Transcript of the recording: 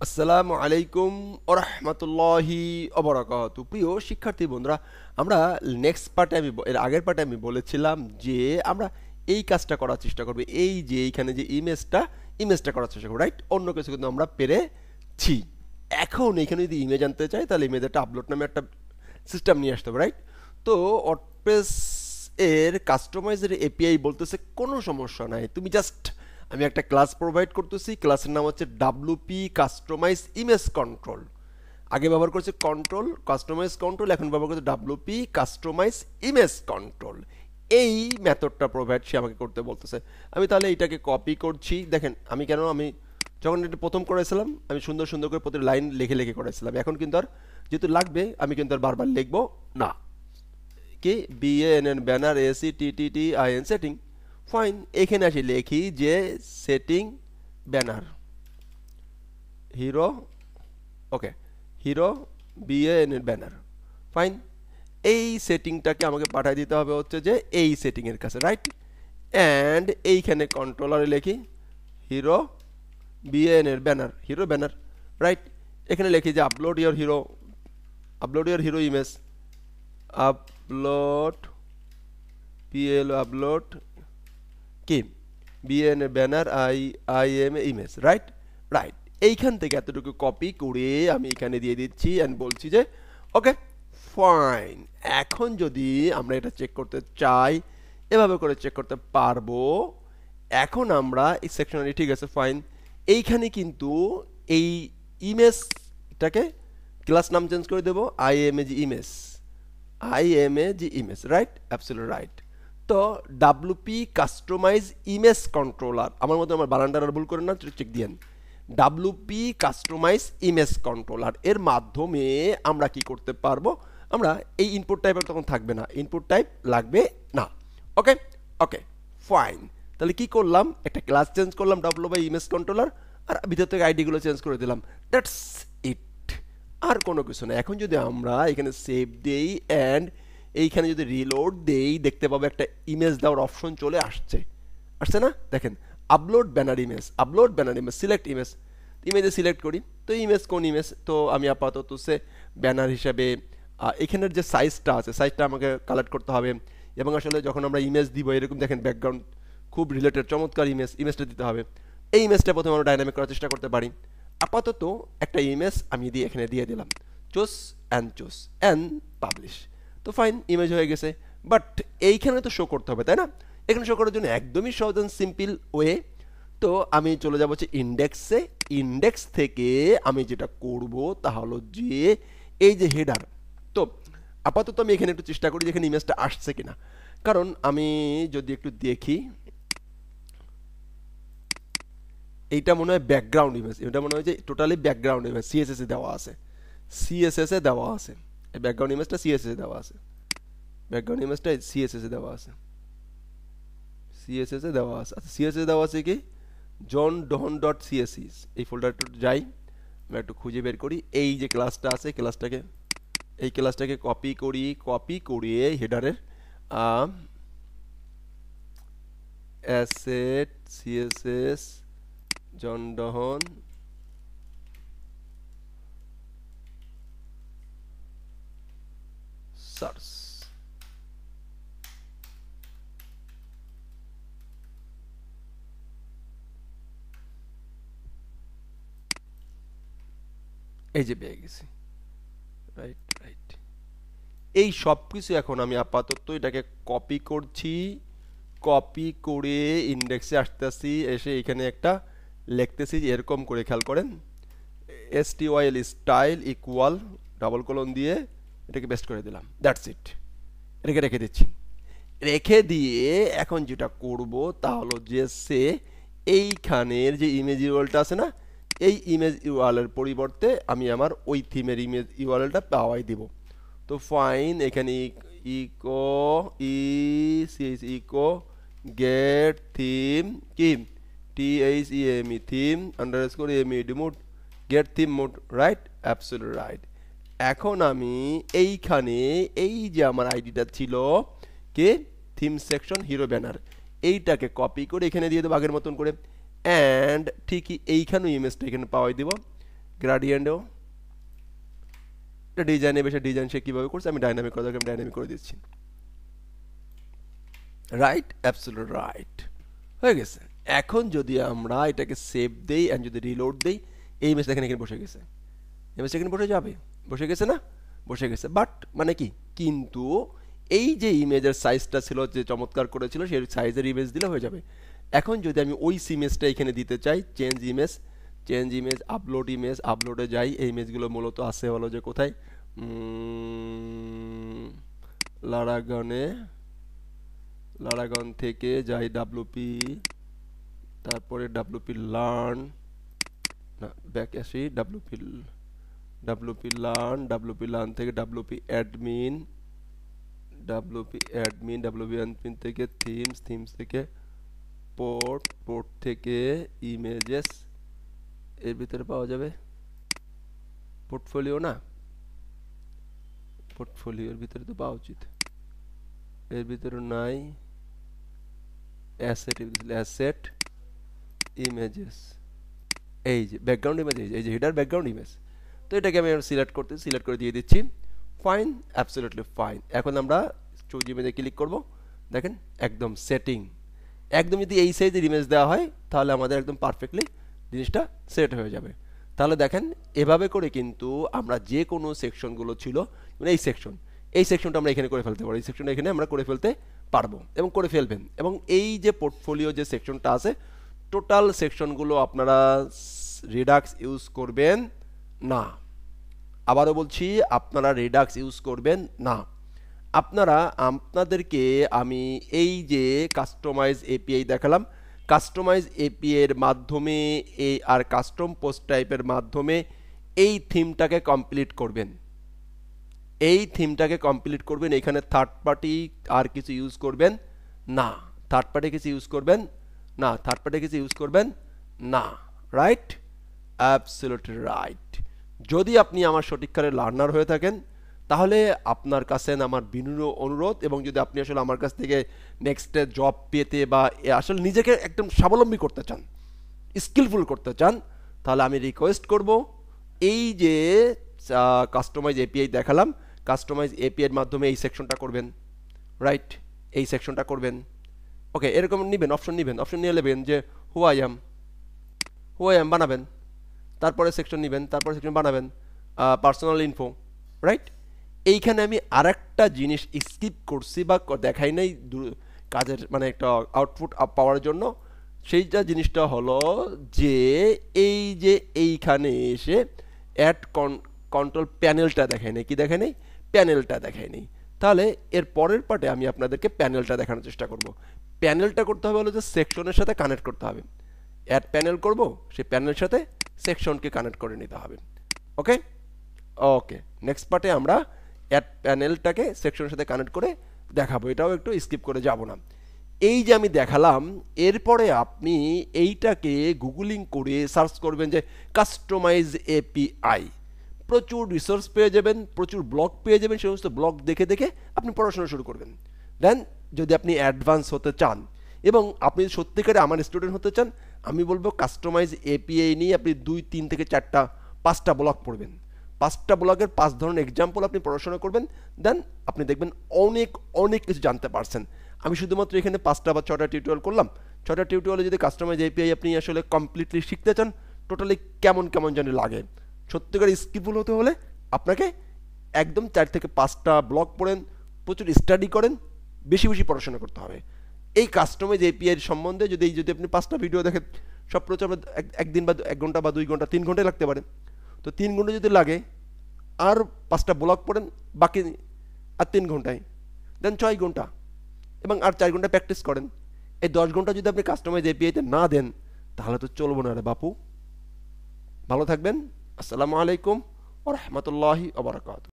আসসালামু আলাইকুম ওয়া রাহমাতুল্লাহি ওয়া বারাকাতুহু। প্রিয় শিক্ষার্থী বন্ধুরা, আমরা নেক্সট পার্টে এর আগের পার্টে আমি বলেছিলাম যে আমরা এই কাজটা করার চেষ্টা করব, এই যে এইখানে যে ইমেজটা করার চেষ্টা করব, রাইট? অন্য কিছু কিন্তু আমরা পেরেছি। এখন এখানে যদি ইমেজ আনতে চাই তাহলে ইমেজ একটা আপলোড নামে একটা সিস্টেম নিয়ে আসতে হবে, রাইট? তো ওয়ার্ডপ্রেস এর কাস্টমাইজের এপিআই বলতেছে কোনো সমস্যা নাই, তুমি জাস্ট আমি একটা ক্লাস প্রোভাইড করতেছি, ক্লাসের নাম হচ্ছে ডাব্লুপি কাস্টমাইজ ইমেজ কন্ট্রোল। আগে ব্যবহার করছে কন্ট্রোল কাস্টমাইজ কন্ট্রোল, এখন ব্যবহার করছে ডাব্লুপি কাস্টমাইজ ইমেজ কন্ট্রোল। এই মেথডটা প্রোভাইড সে আমাকে করতে বলতেছে। আমি তাহলে এটাকে কপি করছি। দেখেন আমি যখন এটা প্রথম করেছিলাম আমি সুন্দর সুন্দর করে প্রতি লাইন লিখে লিখে করেছিলাম। এখন কিন্তু আর যেহেতু লাগবে আমি কিন্তু আর বারবার লিখবো না। কি B A N N banner A C T I N setting, fine. এখানে আসি লিখি যে setting banner hero, okay, hero B A N N banner, fine. এই সেটিংটাকে আমাকে পাঠিয়ে দিতে হবে হচ্ছে যে এই সেটিংয়ের কাছে, রাইট? অ্যান্ড এইখানে কন্ট্রোলারে লিখি hero B A N N banner, hero banner, right? এখানে লিখি যে upload your hero image, upload P L upload কি B N banner I M image, right? Right. এইখান থেকে এতটুকু কপি করে আমি এখানে দিয়ে দিচ্ছি এন্ড বলছি যে ওকে, ফাইন। এখন যদি আমরা এটা চেক করতে চাই এভাবে করে চেক করতে পারবো। এখন আমরা এই সেকশনে ঠিক আছে, ফাইন। এইখানে কিন্তু এই ইমেজটাকে ক্লাস নাম চেঞ্জ করে দেবো IMG image, right? Absolutely right. তো ডাব্লুপি কাস্টমাইজ ইমেজ কন্ট্রোলার, আমার মতো আমার বানানটা ভুল করে না, চেক দিয়েন। ডাব্লুপি কাস্টমাইজ ইমেজ কন্ট্রোলার এর মাধ্যমে আমরা কি করতে পারবো, আমরা এই ইনপুট টাইপ তখন থাকবে না, ইনপুট টাইপ লাগবে না। ওকে ওকে, ফাইন। তাহলে কি করলাম, একটা ক্লাস চেঞ্জ করলাম ডাব্লুপি ইমেজ কন্ট্রোলার, আর ভিতর থেকে আইডিগুলো চেঞ্জ করে দিলাম, দ্যাটস ইট। আর কোনো কিছু না। এখন যদি আমরা এখানে সেভ দেই অ্যান্ড এইখানে যদি রিলোড দেই দেখতে পাবো একটা ইমেজ দেওয়ার অপশন চলে আসছে না? দেখেন আপলোড ব্যানার ইমেজ, সিলেক্ট ইমেজে সিলেক্ট করি। তো ইমেজ কোন ইমেজ, তো আমি আপাতত সে ব্যানার হিসাবে এখানের যে সাইজটা আছে সাইজটা আমাকে কালেক্ট করতে হবে। এবং আসলে যখন আমরা ইমেজ দিব এরকম দেখেন ব্যাকগ্রাউন্ড খুব রিলেটেড চমৎকার ইমেজটা দিতে হবে। এই ইমেজটা প্রথমে আমরা ডাইনামিক করার চেষ্টা করতে পারি। আপাতত একটা ইমেজ আমি এখানে দিয়ে দিলাম, চুজ অ্যান্ড পাবলিশ। তো ফাইন, ইমেজ হয়ে গেছে। বাট এইখানে তো শো করতে হবে, তাই না? এখানে শো করার জন্য একদমই সহজ সিম্পল ওয়ে। তো আমি চলে যাব হচ্ছে ইন্ডেক্সে। ইন্ডেক্স থেকে আমি যেটা করব তা হলো যে এই যে হেডার, তো আপাতত আমি এখানে একটু চেষ্টা করি যেখানে ইমেজটা আসছে কিনা। কারণ আমি যদি একটু দেখি, এইটা মনে হয় ব্যাকগ্রাউন্ড ইমেজ, এটা মনে হয় যে টোটালি ব্যাকগ্রাউন্ড ইমেজ সিএসএস এ দেওয়া আছে, এই ব্যাকগ্রাউন্ড ইমেজটা সিএসএস এ দেওয়া আছে, আচ্ছা সিএসএস দেওয়া আছে কি জন ডন ডট সিএসএস, এই ফোল্ডারটা যাই, আমরা একটু খুঁজে বের করি। এই যে ক্লাসটা আছে এই ক্লাসটাকে কপি করিয়ে হেডারের অ্যাসেট সিএসএস জন ডহন সার্চ, এই যে পেয়ে গেছি, রাইট। এই সব কিছু এখন আমি আপাতত এটাকে কপি করছি, কপি করে ইন্ডেক্সে আসতেছি, এসে এখানে একটা লিখতেছি এরকম করে, খেয়াল করেন STYL style equal double colon দিয়ে এটাকে পেস্ট করে দিলাম, দ্যাটস ইট। এটাকে রেখে দিয়ে এখন যেটা করব তা হলো যে এইখানের যে ইমেজ ইউআরএলটা আছে না, এই ইমেজ ইউআরএলের পরিবর্তে আমি আমার ওই থিমের ইমেজ ইউআরএলটা পাওয়াই দিব। তো ফাইন, এখানে ইকো গেট থিম কি THEME theme underscore MED mod get theme mod, right? Absolutely right. এখন আমি এইখানে এই যে আমার আইডিটা ছিল কে থিম সেকশন হিরো ব্যানার, এইটাকে কপি করে এখানে দিয়ে দেবো আগের মতন করে, অ্যান্ড ঠিকই এইখানেও ইমেজটা এখানে পাওয়াই দিব, গ্রেডিয়েন্টও এটা ডিজাইনে বেশি ডিজাইন সে কিভাবে করছে আমি ডাইনামিক করে আমি ডাইনামিক করে দিচ্ছি রাইট অ্যাবসলিউট রাইট হয়ে গেছে এখন যদি আমরা এটাকে সেভ দেই এন্ড যদি রিলোড দেই এই ইমেজ দেখেন এখানে বসে গেছে ইমেজ এখানে বসে যাবে বসে গেছে না বসে গেছে বাট মানে কি কিন্তু এই যে ইমেজের সাইজটা ছিল যে চমৎকার করেছিল সেই সাইজের ইমেজ দিলে হয়ে যাবে এখন যদি আমি ওই ইমেজটা এখানে দিতে চাই চেঞ্জ ইমেজ আপলোডে যাই এই ইমেজগুলো মূলত আছে হলো যে কোথায় লারাগন থেকে যাই ডব্লিউপি তারপরে ডব্লিউপি লার্ন না ব্যাক আসি ডব্লিউপি লার্ন থেকে ডব্লিউপি অ্যাডমিন থেকে থিমস থেকে পোর্ট থেকে ইমেজেস এর ভিতরে পাওয়া যাবে পোর্টফোলিও না পোর্টফোলিওর ভিতরে তো পাওয়া উচিত এর ভিতরে নাই অ্যাসেট ইমেজেস এই যে ব্যাকগ্রাউন্ড ইমেজ এই যে হেডার ব্যাকগ্রাউন্ড ইমেজ তো এটাকে আমি সিলেক্ট করে দিয়ে দিচ্ছি ফাইন অ্যাবসলিউটলি ফাইন এখন আমরা চুজ ইমেজে ক্লিক করব দেখেন একদম সেটিং একদম যদি এই সাইজের ইমেজ দেওয়া হয় তাহলে আমাদের একদম পারফেক্টলি জিনিসটা সেট হয়ে যাবে তাহলে দেখেন এভাবে করে কিন্তু আমরা যে কোনো সেকশনগুলো ছিল মানে এই সেকশনটা আমরা এখানে করে ফেলতে পারি এই সেকশনটা এখানে আমরা করে ফেলতে পারবো এবং করে ফেলবেন এবং এই যে পোর্টফোলিও যে সেকশনটা আছে টোটাল সেকশনগুলো আপনারা রিডাক্স ইউজ করবেন না আবারও বলছি আপনারা রিডাক্স ইউজ করবেন না আপনাদেরকে আমি এই যে কাস্টমাইজ এপিআই দেখালাম কাস্টমাইজ এপিআই এর মাধ্যমে এই আর কাস্টম পোস্ট টাইপের মাধ্যমে এই থিমটাকে কমপ্লিট করবেন এখানে থার্ড পার্টি আর কিছু ইউজ করবেন না রাইট অ্যাবসলিউটলি রাইট যদি আপনি আমার সঠিককারের লার্নার হয়ে থাকেন তাহলে আপনার কাছে আমার বিনম্র অনুরোধ এবং যদি আপনি আসলে আমার কাছ থেকে নেক্সটে জব পেতে বা আসলে নিজেকে একদম স্বাবলম্বী করতে চান স্কিলফুল করতে চান তাহলে আমি রিকোয়েস্ট করব এই যে কাস্টমাইজ এপিআই দেখালাম কাস্টমাইজ এপিআই এর মাধ্যমে এই সেকশনটা করবেন রাইট এই সেকশনটা করবেন ওকে এরকম অপশন নিয়ে নেবেন যে হু আই এম বানাবেন তারপরে সেকশন নেবেন তারপরে সেকশন বানাবেন পার্সোনাল ইনফো রাইট এইখানে আমি আরেকটা জিনিস স্কিপ করছি বা দেখাই নাই কাজের মানে একটা আউটপুট পাওয়ার জন্য সেইটা জিনিসটা হলো যে এই যে এইখানে এসে অ্যাড কন্ট্রোল প্যানেলটা দেখাই নাই কি দেখাই নাই প্যানেলটা দেখাই নাই তাহলে এর পরের পার্টে আমি আপনাদেরকে প্যানেলটা দেখানোর চেষ্টা করব প্যানেলটা করতে হবে হলো যে সেকশনের সাথে কানেক্ট করতে হবে অ্যাড প্যানেল করব সেই প্যানেলের সাথে সেকশনকে কানেক্ট করে নিতে হবে ওকে নেক্সট পার্টে আমরা অ্যাড প্যানেলটাকে সেকশনের সাথে কানেক্ট করে দেখাবো এটাও একটু স্কিপ করে যাব না এই যে আমি দেখালাম এরপরে আপনি এইটাকে গুগলিং করে সার্চ করবেন যে কাস্টমাইজ এপিআই প্রচুর রিসোর্স পেয়ে যাবেন প্রচুর ব্লগ পেয়ে যাবেন সমস্ত ব্লগ দেখে আপনি পড়াশোনা শুরু করবেন দেন যদি আপনি অ্যাডভান্স হতে চান এবং আপনি সত্যিকারে আমার স্টুডেন্ট হতে চান আমি বলবো কাস্টমাইজ এপিআই নিয়ে আপনি 2-3 থেকে 4টা 5টা ব্লগ পড়বেন 5টা ব্লগের 5 ধরনের এক্সাম্পল আপনি পড়াশোনা করবেন দেন আপনি দেখবেন অনেক কিছু জানতে পারছেন আমি শুধুমাত্র এখানে 5টা বা 6টা টিউটোরিয়াল করলাম 6টা টিউটোরিয়ালে যদি কাস্টমাইজ এপিআই আপনি আসলে কমপ্লিটলি শিখতে চান টোটালি কেমন যেন লাগে সত্যিকার স্কিলফুল হতে হলে আপনাকে একদম 4 থেকে 5টা ব্লগ পড়েন প্রচুর স্টাডি করেন বেশি পড়াশোনা করতে হবে এই কাস্টমাইজ এপিআই এর সম্বন্ধে যদি আপনি 5টা ভিডিও দেখেন সব প্রচুর একদিন বা 1 ঘন্টা বা 2 ঘন্টা 3 ঘন্টা লাগতে পারে তো 3 ঘন্টা যদি লাগে আর 5টা ব্লগ পড়েন বাকি আর 3 ঘন্টায় দেন 6 ঘন্টা এবং আর 4 ঘন্টা প্র্যাকটিস করেন এই 10 ঘন্টা যদি আপনি কাস্টমাইজ এপিআইতে না দেন তাহলে তো চলবে না রে বাপু ভালো থাকবেন আসসালামু আলাইকুম ওয়া রাহমাতুল্লাহি ওয়া বারাকাতুহু